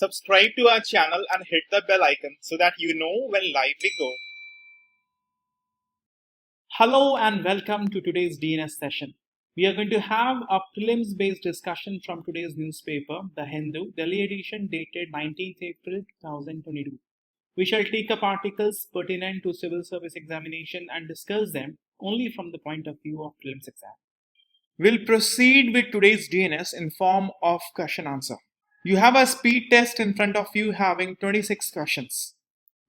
Subscribe to our channel and hit the bell icon so that you know when live we go. Hello and welcome to today's DNS session. We are going to have a prelims-based discussion from today's newspaper, The Hindu, Delhi edition dated 19th April 2022. We shall take up articles pertinent to civil service examination and discuss them only from the point of view of prelims exam. We'll proceed with today's DNS in form of question answer. You have a speed test in front of you having 26 questions.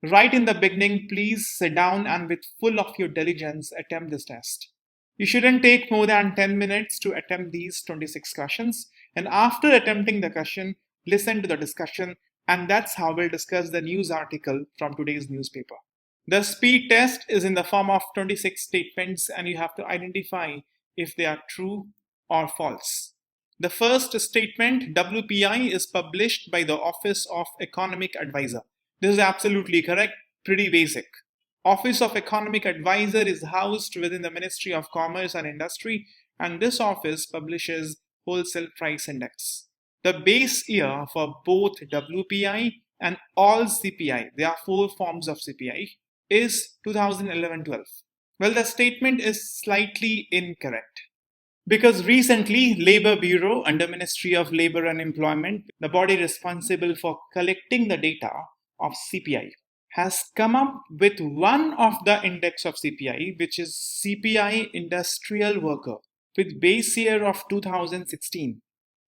Right in the beginning, please sit down and with full of your diligence attempt this test. You shouldn't take more than 10 minutes to attempt these 26 questions, and after attempting the question, listen to the discussion, and that's how we'll discuss the news article from today's newspaper. The speed test is in the form of 26 statements, and you have to identify if they are true or false. The first statement, WPI is published by the Office of Economic Advisor. This is absolutely correct, pretty basic. Office of Economic Advisor is housed within the Ministry of Commerce and Industry, and this office publishes Wholesale Price Index. The base year for both WPI and all CPI, there are 4 forms of CPI, is 2011-12. Well, the statement is slightly incorrect. Because recently, Labour Bureau under Ministry of Labour and Employment, the body responsible for collecting the data of CPI, has come up with one of the index of CPI, which is CPI Industrial Worker, with base year of 2016.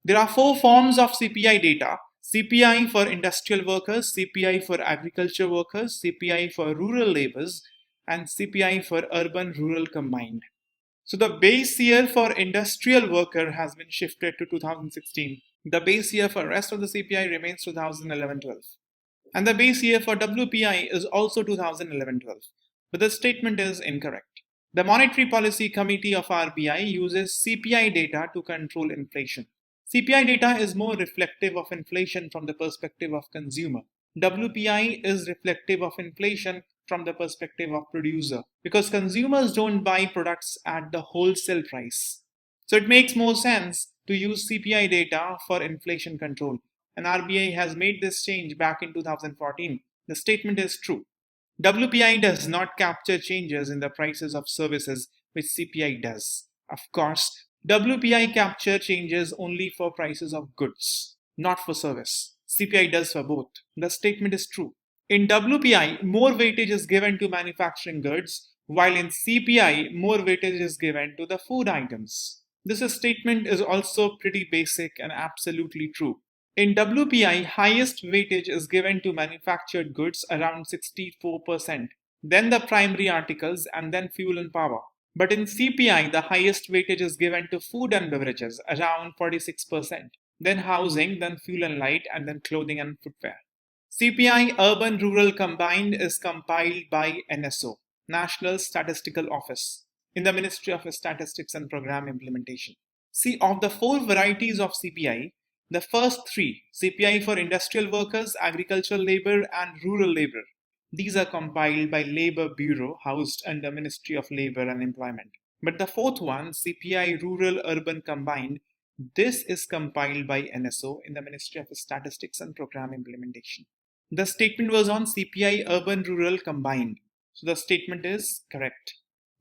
There are 4 forms of CPI data: CPI for industrial workers, CPI for agriculture workers, CPI for rural laborers, and CPI for urban-rural combined. So the base year for industrial worker has been shifted to 2016. The base year for rest of the CPI remains 2011-12. And the base year for WPI is also 2011-12. But the statement is incorrect. The Monetary Policy Committee of RBI uses CPI data to control inflation. CPI data is more reflective of inflation from the perspective of consumer. WPI is reflective of inflation from the perspective of producer, because consumers don't buy products at the wholesale price. So it makes more sense to use CPI data for inflation control. And RBI has made this change back in 2014. The statement is true. WPI does not capture changes in the prices of services, which CPI does. Of course, WPI capture changes only for prices of goods, not for service. CPI does for both. The statement is true. In WPI, more weightage is given to manufacturing goods, while in CPI, more weightage is given to the food items. This statement is also pretty basic and absolutely true. In WPI, highest weightage is given to manufactured goods, around 64%, then the primary articles, and then fuel and power. But in CPI, the highest weightage is given to food and beverages, around 46%, then housing, then fuel and light, and then clothing and footwear. CPI Urban-Rural Combined is compiled by NSO, National Statistical Office, in the Ministry of Statistics and Program Implementation. See, of the 4 varieties of CPI, the first 3, CPI for industrial workers, agricultural labor, and rural labor, these are compiled by Labour Bureau, housed under Ministry of Labour and Employment. But the 4th one, CPI Rural-Urban Combined, this is compiled by NSO in the Ministry of Statistics and Program Implementation. The statement was on CPI Urban-Rural Combined, so the statement is correct.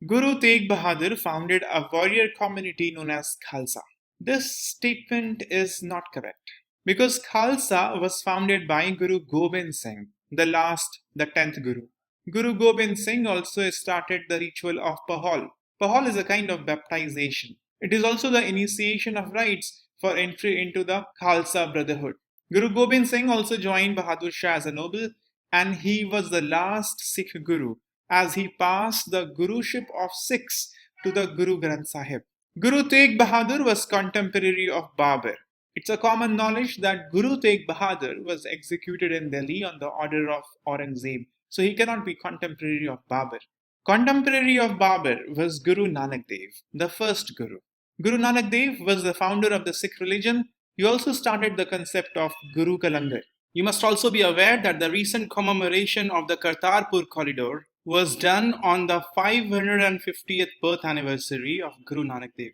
Guru Tegh Bahadur founded a warrior community known as Khalsa. This statement is not correct, because Khalsa was founded by Guru Gobind Singh, the 10th Guru. Guru Gobind Singh also started the ritual of Pahal. Pahal is a kind of baptization. It is also the initiation of rites for entry into the Khalsa Brotherhood. Guru Gobind Singh also joined Bahadur Shah as a noble, and he was the last Sikh Guru, as he passed the Guruship of Sikhs to the Guru Granth Sahib. Guru Tegh Bahadur was contemporary of Babur. It's a common knowledge that Guru Tegh Bahadur was executed in Delhi on the order of Aurangzeb, so he cannot be contemporary of Babur. Contemporary of Babur was Guru Nanak Dev, the first Guru. Guru Nanak Dev was the founder of the Sikh religion. He also started the concept of Guru Ka Langar. You must also be aware that the recent commemoration of the Kartarpur corridor was done on the 550th birth anniversary of Guru Nanak Dev.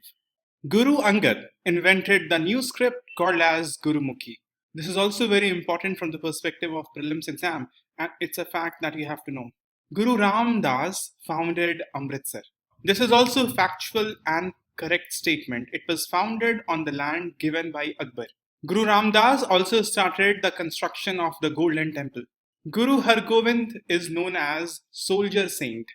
Guru Angad invented the new script called as Gurumukhi. This is also very important from the perspective of prelims exam, and it's a fact that you have to know. Guru Ram Das founded Amritsar. This is also factual and correct statement. It was founded on the land given by Akbar. Guru Ram Das also started the construction of the Golden Temple. Guru Hargobind is known as Soldier Saint.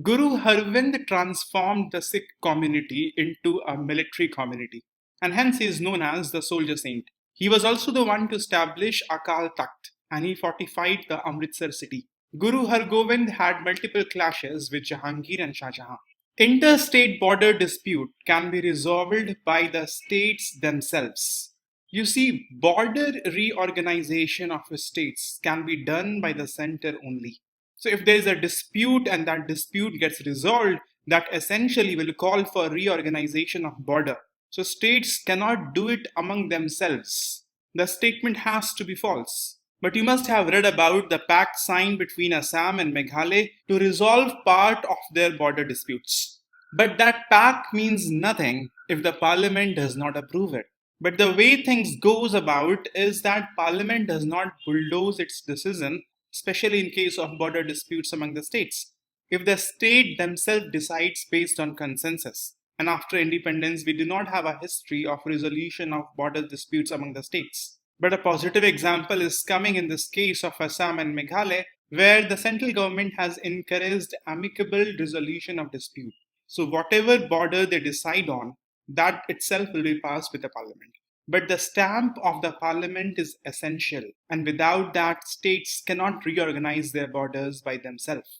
Guru Hargobind transformed the Sikh community into a military community, and hence he is known as the Soldier Saint. He was also the one to establish Akal Takht, and he fortified the Amritsar city. Guru Hargobind had multiple clashes with Jahangir and Shah Jahan. Interstate border dispute can be resolved by the states themselves. You see, border reorganization of states can be done by the center only. So if there is a dispute and that dispute gets resolved, that essentially will call for reorganization of border. So states cannot do it among themselves. The statement has to be false. But you must have read about the pact signed between Assam and Meghalaya to resolve part of their border disputes. But that pact means nothing if the parliament does not approve it. But the way things goes about is that parliament does not bulldoze its decision, especially in case of border disputes among the states. If the state themselves decides based on consensus, and after independence we do not have a history of resolution of border disputes among the states. But a positive example is coming in this case of Assam and Meghalaya, where the central government has encouraged amicable resolution of dispute. So whatever border they decide on, that itself will be passed with the parliament. But the stamp of the parliament is essential, and without that, states cannot reorganize their borders by themselves.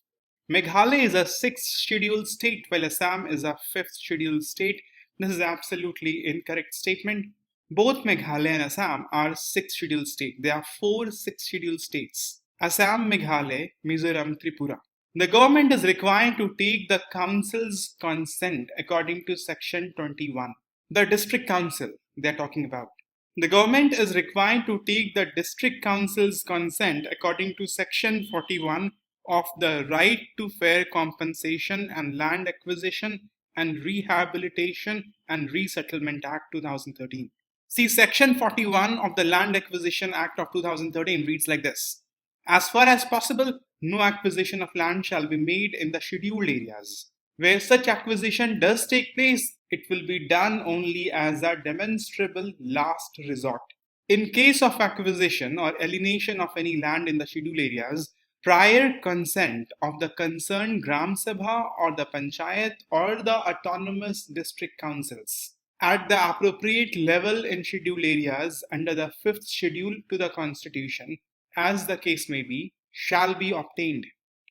Meghalaya is a 6th scheduled state, while Assam is a 5th scheduled state. This is absolutely incorrect statement. Both Meghalaya and Assam are 6th scheduled state. There are 4 6th scheduled states: Assam, Meghalaya, Mizoram, Tripura. The government is required to take the council's consent according to section 21. The district council they are talking about. The government is required to take the district council's consent according to section 41 of the Right to Fair Compensation and Land Acquisition and Rehabilitation and Resettlement Act 2013. See, section 41 of the Land Acquisition Act of 2013 reads like this: as far as possible, no acquisition of land shall be made in the scheduled areas. Where such acquisition does take place, it will be done only as a demonstrable last resort. In case of acquisition or alienation of any land in the scheduled areas, prior consent of the concerned Gram Sabha or the Panchayat or the autonomous district councils at the appropriate level in scheduled areas under the 5th schedule to the Constitution, as the case may be, shall be obtained.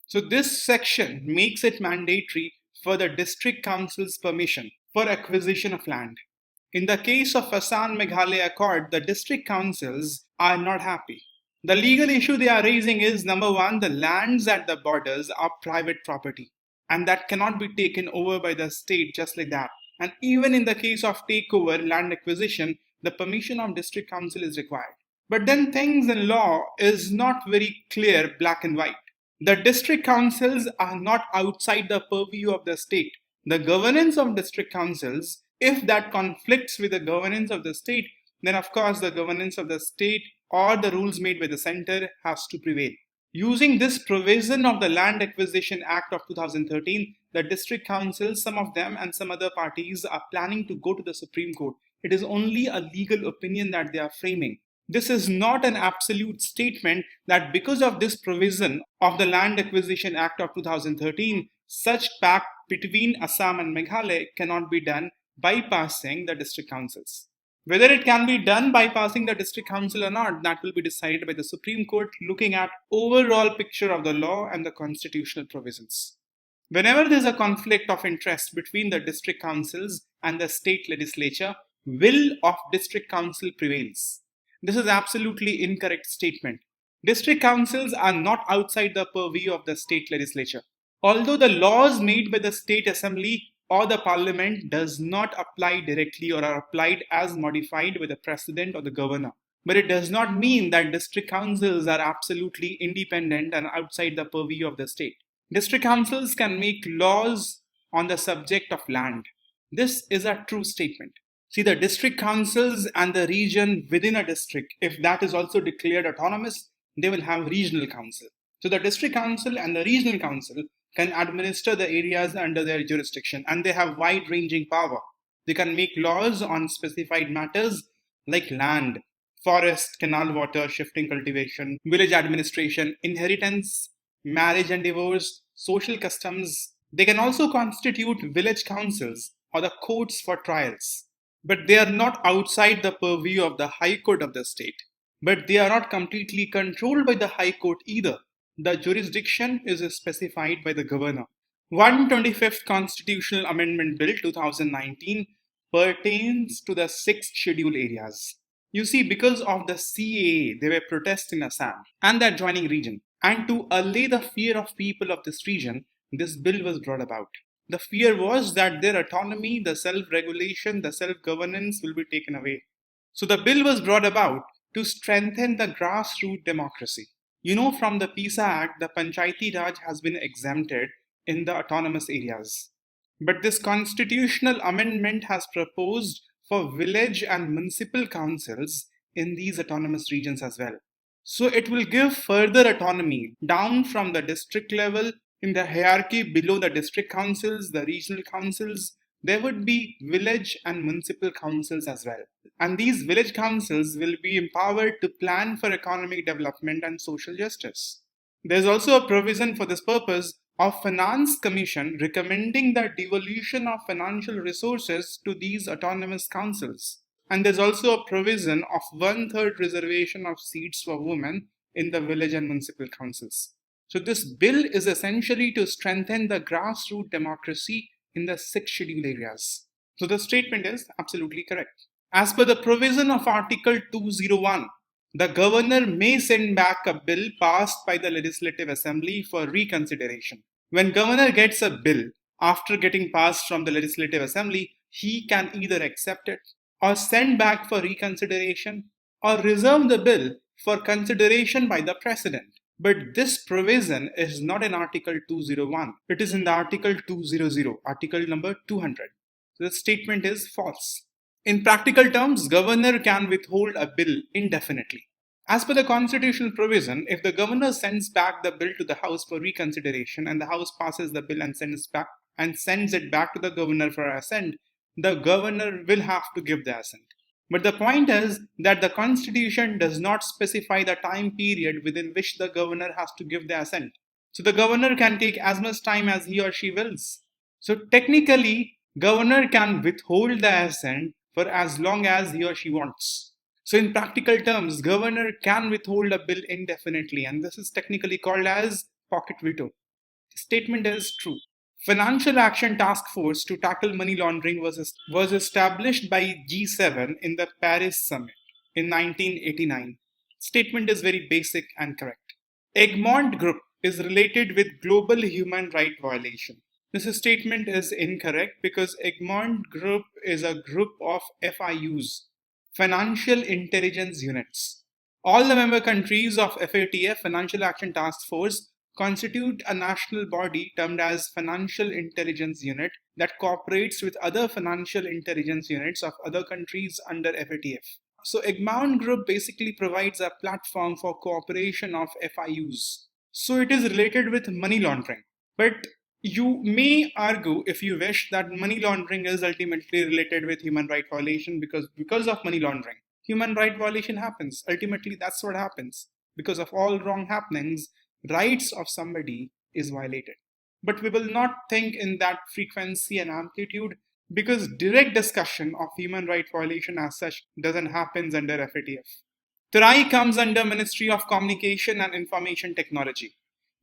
So this section makes it mandatory for the district council's permission for acquisition of land. In the case of Assam Meghalaya Accord, the district councils are not happy. The legal issue they are raising is, number one, the lands at the borders are private property, and that cannot be taken over by the state just like that. And even in the case of takeover land acquisition, the permission of district council is required. But then things in law is not very clear, black and white. The district councils are not outside the purview of the state. The governance of district councils, if that conflicts with the governance of the state, then of course the governance of the state or the rules made by the center has to prevail. Using this provision of the Land Acquisition Act of 2013, the district councils, some of them and some other parties, are planning to go to the Supreme Court. It is only a legal opinion that they are framing. This is not an absolute statement that because of this provision of the Land Acquisition Act of 2013, such pact between Assam and Meghalaya cannot be done bypassing the district councils. Whether it can be done bypassing the district council or not, that will be decided by the Supreme Court looking at overall picture of the law and the constitutional provisions. Whenever there is a conflict of interest between the district councils and the state legislature, will of district council prevails. This is absolutely incorrect statement. District councils are not outside the purview of the state legislature. Although the laws made by the state assembly or the parliament does not apply directly or are applied as modified by the president or the governor. But it does not mean that district councils are absolutely independent and outside the purview of the state. District councils can make laws on the subject of land. This is a true statement. See, the district councils and the region within a district, if that is also declared autonomous, they will have regional council. So the district council and the regional council can administer the areas under their jurisdiction, and they have wide-ranging power. They can make laws on specified matters like land, forest, canal water, shifting cultivation, village administration, inheritance, marriage and divorce, social customs. They can also constitute village councils or the courts for trials. But they are not outside the purview of the High Court of the state. But they are not completely controlled by the High Court either. The jurisdiction is specified by the governor. 125th Constitutional Amendment Bill 2019 pertains to the 6 scheduled areas. You see, because of the CAA, there were protests in Assam and the adjoining region. And to allay the fear of people of this region, this bill was brought about. The fear was that their autonomy, the self-regulation, the self-governance will be taken away. So the bill was brought about to strengthen the grassroots democracy. You know, from the PISA Act, the Panchayati Raj has been exempted in the autonomous areas. But this constitutional amendment has proposed for village and municipal councils in these autonomous regions as well. So it will give further autonomy down from the district level. In the hierarchy below the district councils, the regional councils, there would be village and municipal councils as well. And these village councils will be empowered to plan for economic development and social justice. There's also a provision for this purpose of Finance Commission recommending the devolution of financial resources to these autonomous councils. And there's also a provision of 1/3 reservation of seats for women in the village and municipal councils. So this bill is essentially to strengthen the grassroots democracy in the 6 scheduled areas. So the statement is absolutely correct. As per the provision of Article 201, the governor may send back a bill passed by the Legislative Assembly for reconsideration. When governor gets a bill after getting passed from the Legislative Assembly, he can either accept it or send back for reconsideration or reserve the bill for consideration by the President. But this provision is not in Article 201. It is in the Article 200, Article number 200. So the statement is false. In practical terms, governor can withhold a bill indefinitely. As per the constitutional provision, if the governor sends back the bill to the House for reconsideration and the House passes the bill and sends it back to the governor for assent, the governor will have to give the assent. But the point is that the Constitution does not specify the time period within which the governor has to give the assent. So the governor can take as much time as he or she wills. So technically, governor can withhold the assent for as long as he or she wants. So in practical terms, governor can withhold a bill indefinitely, and this is technically called as pocket veto. The statement is true. Financial Action Task Force to tackle money laundering was established by G7 in the Paris Summit in 1989. Statement is very basic and correct. Egmont Group is related with global human right violation. This statement is incorrect because Egmont Group is a group of FIUs, Financial Intelligence Units. All the member countries of FATF, Financial Action Task Force, constitute a national body termed as Financial Intelligence Unit that cooperates with other financial intelligence units of other countries under FATF. So Egmont Group basically provides a platform for cooperation of FIUs. So it is related with money laundering. But you may argue, if you wish, that money laundering is ultimately related with human right violation because of money laundering. Human right violation happens. Ultimately, that's what happens. Because of all wrong happenings, rights of somebody is violated. But we will not think in that frequency and amplitude because direct discussion of human right violation as such doesn't happen under FATF. TRAI comes under Ministry of Communication and Information Technology.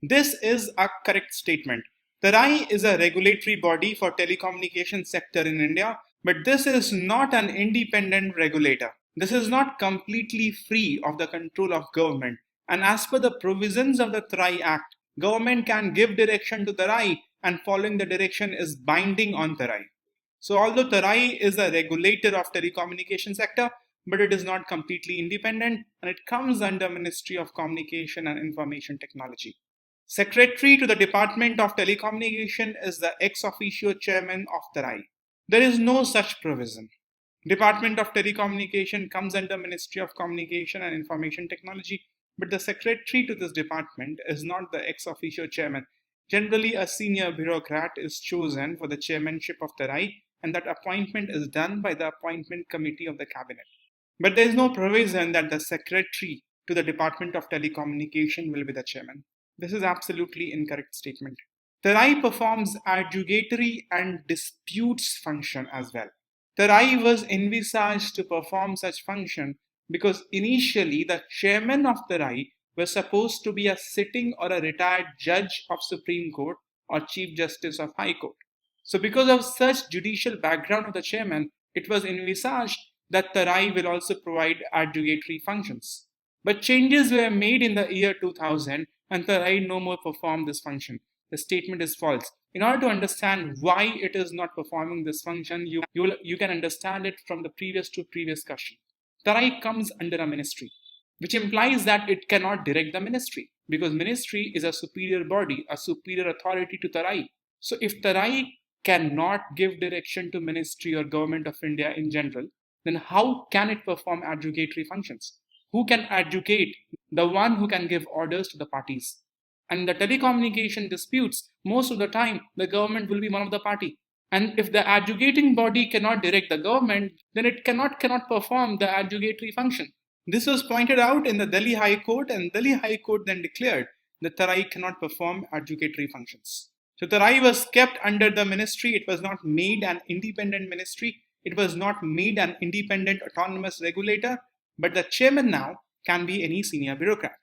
This is a correct statement. TRAI is a regulatory body for telecommunication sector in India, but this is not an independent regulator. This is not completely free of the control of government. And as per the provisions of the TRAI Act, government can give direction to TRAI and following the direction is binding on TRAI. So although TRAI is a regulator of telecommunication sector, but it is not completely independent and it comes under Ministry of Communication and Information Technology. Secretary to the Department of Telecommunication is the ex officio chairman of TRAI. There is no such provision. Department of Telecommunication comes under Ministry of Communication and Information Technology, but the secretary to this department is not the ex officio chairman. Generally, a senior bureaucrat is chosen for the chairmanship of the RAI, and that appointment is done by the appointment committee of the cabinet. But there is no provision that the secretary to the Department of Telecommunication will be the chairman. This is absolutely incorrect statement. The RAI performs adjudicatory and disputes function as well. The RAI was envisaged to perform such function because initially the chairman of the RAI was supposed to be a sitting or a retired judge of Supreme Court or Chief Justice of High Court. So because of such judicial background of the chairman, it was envisaged that the RAI will also provide adjudicatory functions. But changes were made in the year 2000 and the RAI no more performed this function. The statement is false. In order to understand why it is not performing this function, you can understand it from the previous question. The RAI comes under a ministry, which implies that it cannot direct the ministry because ministry is a superior body, a superior authority to the RAI. So if the RAI cannot give direction to ministry or government of India in general, then how can it perform adjudicatory functions? Who can adjudicate? The one who can give orders to the parties. And the telecommunication disputes, most of the time, the government will be one of the party. And if the adjudicating body cannot direct the government, then it cannot perform the adjudicatory function. This was pointed out in the Delhi High Court, and Delhi High Court then declared that the RAI cannot perform adjudicatory functions. So the RAI was kept under the ministry. It was not made an independent ministry. It was not made an independent autonomous regulator, but the chairman now can be any senior bureaucrat.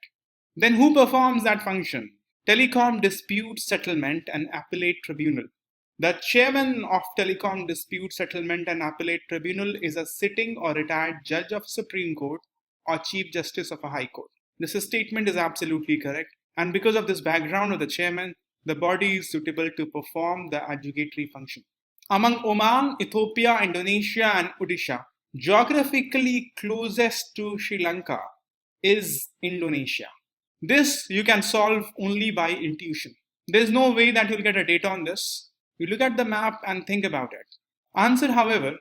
Then who performs that function? Telecom Dispute Settlement and Appellate Tribunal. The chairman of Telecom Dispute Settlement and Appellate Tribunal is a sitting or retired judge of Supreme Court or Chief Justice of a High Court. This statement is absolutely correct, and because of this background of the chairman, the body is suitable to perform the adjudicatory function. Among Oman, Ethiopia, Indonesia, and Odisha, geographically closest to Sri Lanka is Indonesia. This you can solve only by intuition. There is no way that you'll get a data on this. You look at the map and think about it. Answer, however,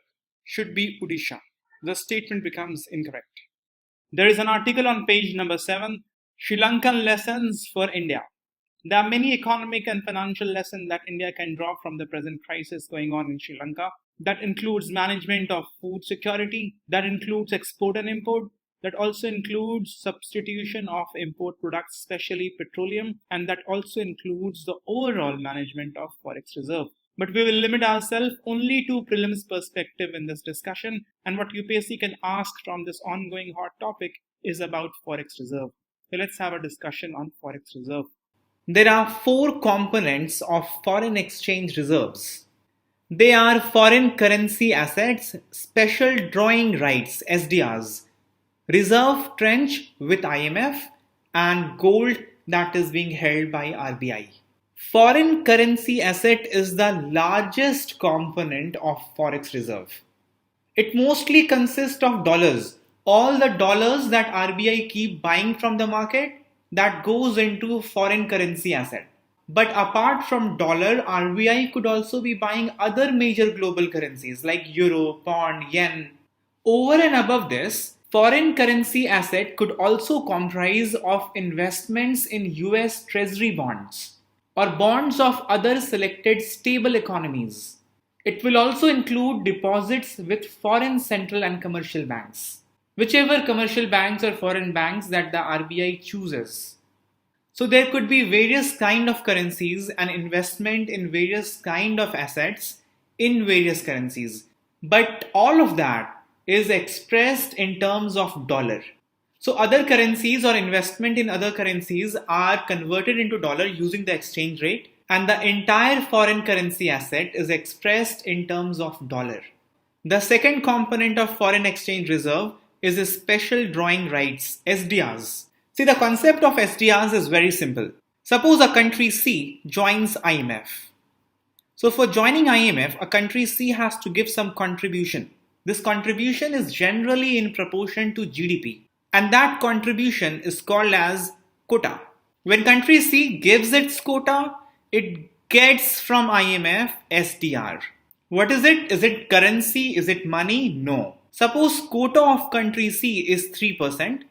should be Odisha. The statement becomes incorrect. There is an article on page number 7, Sri Lankan lessons for India. There are many economic and financial lessons that India can draw from the present crisis going on in Sri Lanka. That includes management of food security, that includes export and import, that also includes substitution of import products, especially petroleum, and that also includes the overall management of Forex reserve. But we will limit ourselves only to prelims perspective in this discussion, and what UPSC can ask from this ongoing hot topic is about Forex reserve. So let's have a discussion on Forex reserve. There are 4 components of foreign exchange reserves. They are foreign currency assets, special drawing rights (SDRs), reserve tranche with IMF, and gold that is being held by RBI. Foreign currency asset is the largest component of Forex reserve. It mostly consists of dollars. All the dollars that RBI keep buying from the market, that goes into foreign currency asset. But apart from dollar, RBI could also be buying other major global currencies like euro, pound, yen. Over and above this, foreign currency asset could also comprise of investments in US Treasury bonds or bonds of other selected stable economies. It will also include deposits with foreign central and commercial banks, whichever commercial banks or foreign banks that the RBI chooses. So there could be various kind of currencies and investment in various kind of assets in various currencies. But all of that is expressed in terms of dollar. So other currencies or investment in other currencies are converted into dollar using the exchange rate, and the entire foreign currency asset is expressed in terms of dollar. The second component of foreign exchange reserve is a special drawing rights, SDRs. See, the concept of SDRs is very simple. Suppose a country C joins IMF. So for joining IMF, a country C has to give some contribution. This contribution is generally in proportion to GDP, and that contribution is called as quota. When country C gives its quota, it gets from IMF SDR. What is it? Is it currency? Is it money? No. Suppose quota of country C is 3%,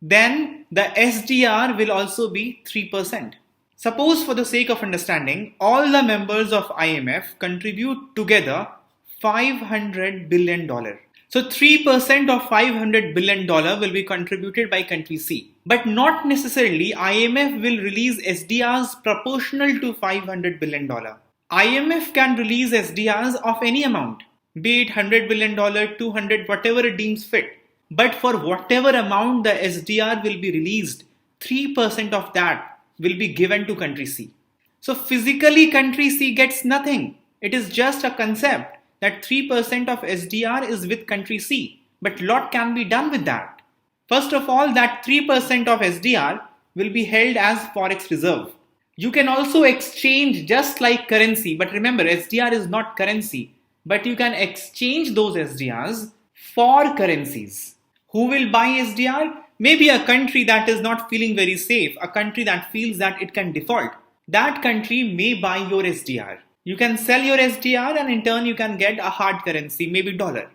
then the SDR will also be 3%. Suppose for the sake of understanding, all the members of IMF contribute together $500 billion. So 3% of $500 billion will be contributed by country C. But not necessarily IMF will release SDRs proportional to $500 billion. IMF can release SDRs of any amount, be it $100 billion, 200, whatever it deems fit. But for whatever amount the SDR will be released, 3% of that will be given to country C. So physically country C gets nothing. It is just a concept that 3% of SDR is with country C. But lot can be done with that. First of all, that 3% of SDR will be held as Forex reserve. You can also exchange just like currency, but remember SDR is not currency, but you can exchange those SDRs for currencies. Who will buy SDR? Maybe a country that is not feeling very safe, a country that feels that it can default. That country may buy your SDR. You can sell your SDR and in turn you can get a hard currency, maybe dollar.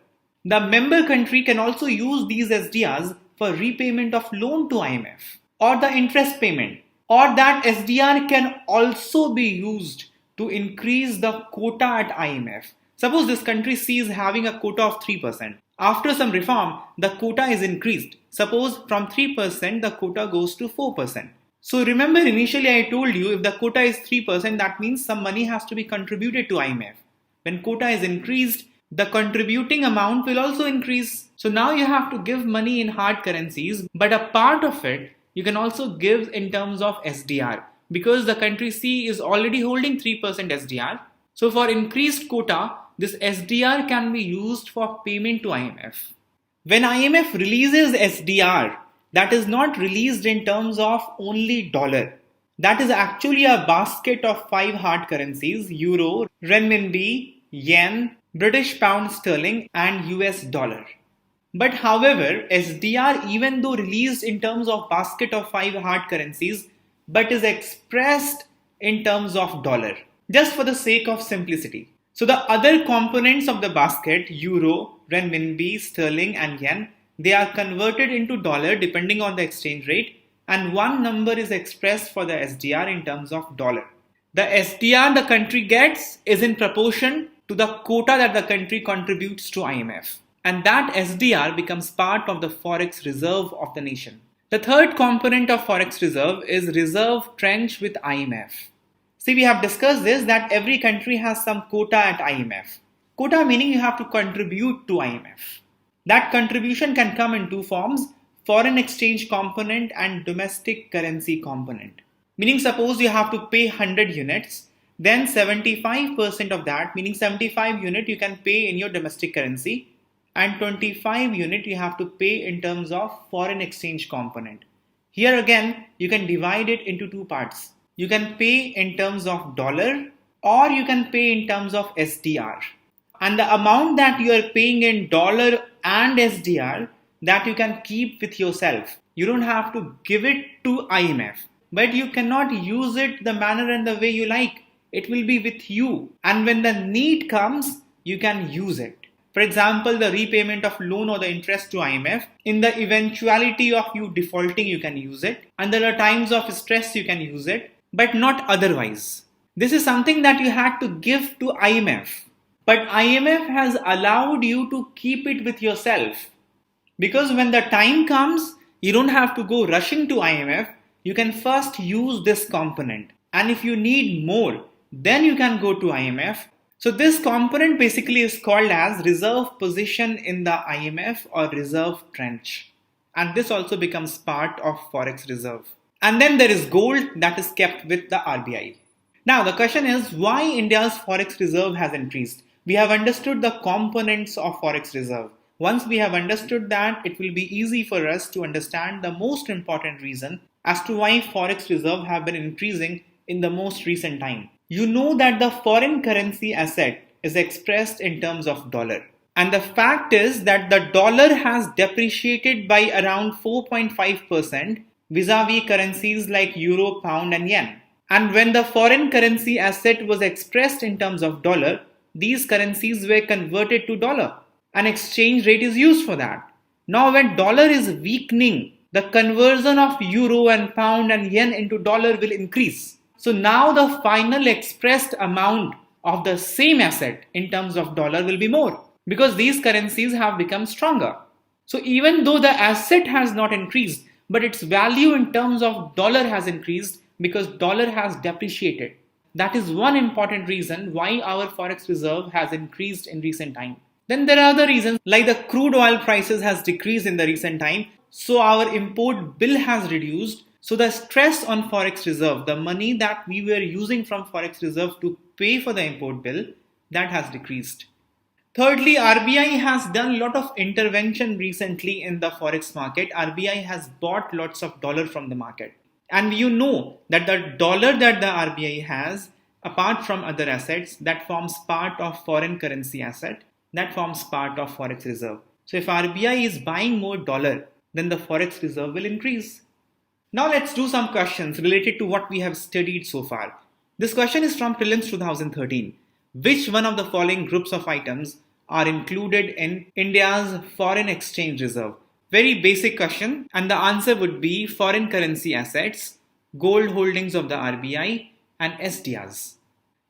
The member country can also use these SDRs for repayment of loan to IMF or the interest payment. Or that SDR can also be used to increase the quota at IMF. Suppose this country C is having a quota of 3%. After some reform, the quota is increased. Suppose from 3% the quota goes to 4%. So remember initially I told you if the quota is 3%, that means some money has to be contributed to IMF. When quota is increased, the contributing amount will also increase. So now you have to give money in hard currencies, but a part of it you can also give in terms of SDR because the country C is already holding 3% SDR. So for increased quota, this SDR can be used for payment to IMF. When IMF releases SDR, that is not released in terms of only dollar. That is actually a basket of 5 hard currencies: Euro, Renminbi, Yen, British Pound Sterling and US dollar. But however, SDR, even though released in terms of basket of 5 hard currencies, but is expressed in terms of dollar, just for the sake of simplicity. So the other components of the basket, Euro, Renminbi, Sterling and Yen, they are converted into dollar depending on the exchange rate, and one number is expressed for the SDR in terms of dollar. The SDR the country gets is in proportion to the quota that the country contributes to IMF. And that SDR becomes part of the Forex reserve of the nation. The third component of Forex reserve is reserve trench with IMF. See, we have discussed this that every country has some quota at IMF. Quota meaning you have to contribute to IMF. That contribution can come in 2 forms: foreign exchange component and domestic currency component. Meaning suppose you have to pay 100 units, then 75% of that, meaning 75 unit you can pay in your domestic currency, and 25 unit you have to pay in terms of foreign exchange component. Here again you can divide it into 2 parts. You can pay in terms of dollar or you can pay in terms of SDR. And the amount that you are paying in dollar and SDR, that you can keep with yourself. You don't have to give it to IMF, but you cannot use it the manner and the way you like. It will be with you, and when the need comes, you can use it. For example, the repayment of loan or the interest to IMF, in the eventuality of you defaulting, you can use it. Under the times of stress, you can use it, but not otherwise. This is something that you had to give to IMF, but IMF has allowed you to keep it with yourself. Because when the time comes, you don't have to go rushing to IMF. You can first use this component. And if you need more, then you can go to IMF. So this component basically is called as reserve position in the IMF or reserve trench. And this also becomes part of Forex reserve. And then there is gold that is kept with the RBI. Now the question is why India's Forex reserve has increased. We have understood the components of Forex reserve. Once we have understood that, it will be easy for us to understand the most important reason as to why Forex reserve have been increasing in the most recent time. You know that the foreign currency asset is expressed in terms of dollar. And the fact is that the dollar has depreciated by around 4.5% vis-a-vis currencies like euro, pound and yen. And when the foreign currency asset was expressed in terms of dollar, these currencies were converted to dollar. An exchange rate is used for that. Now when dollar is weakening, the conversion of euro and pound and yen into dollar will increase. So now the final expressed amount of the same asset in terms of dollar will be more because these currencies have become stronger. So even though the asset has not increased, but its value in terms of dollar has increased because dollar has depreciated. That is one important reason why our forex reserve has increased in recent time. Then there are other reasons like the crude oil prices has decreased in the recent time. So our import bill has reduced. So the stress on forex reserve, the money that we were using from forex reserve to pay for the import bill, that has decreased. Thirdly, RBI has done a lot of intervention recently in the forex market. RBI has bought lots of dollar from the market. And you know that the dollar that the RBI has, apart from other assets, that forms part of foreign currency asset, that forms part of forex reserve. So if RBI is buying more dollar, then the forex reserve will increase. Now let's do some questions related to what we have studied so far. This question is from prelims 2013. Which one of the following groups of items are included in India's foreign exchange reserve? Very basic question, and the answer would be foreign currency assets, gold holdings of the RBI, and SDRs.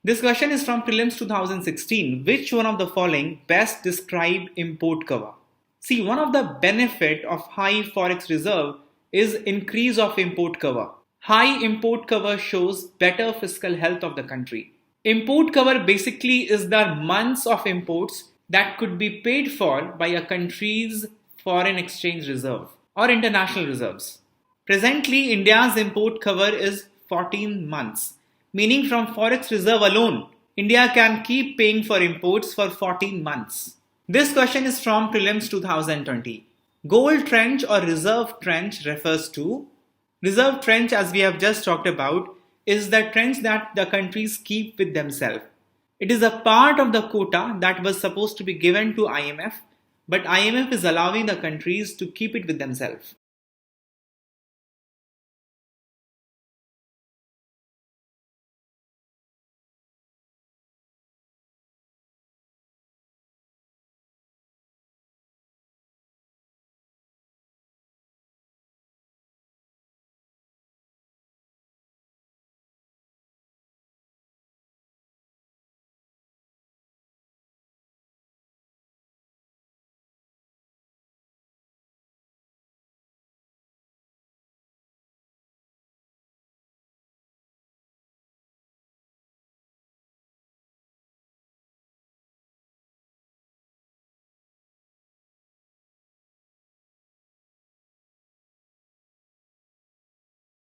This question is from prelims 2016. Which one of the following best describe import cover? See, one of the benefit of high forex reserve is increase of import cover. High import cover shows better fiscal health of the country. Import cover basically is the months of imports that could be paid for by a country's foreign exchange reserve or international reserves. Presently, India's import cover is 14 months, meaning from forex reserve alone, India can keep paying for imports for 14 months. This question is from prelims 2020. Gold trench or reserve trench refers to? Reserve trench, as we have just talked about, is the trench that the countries keep with themselves. It is a part of the quota that was supposed to be given to IMF, but IMF is allowing the countries to keep it with themselves.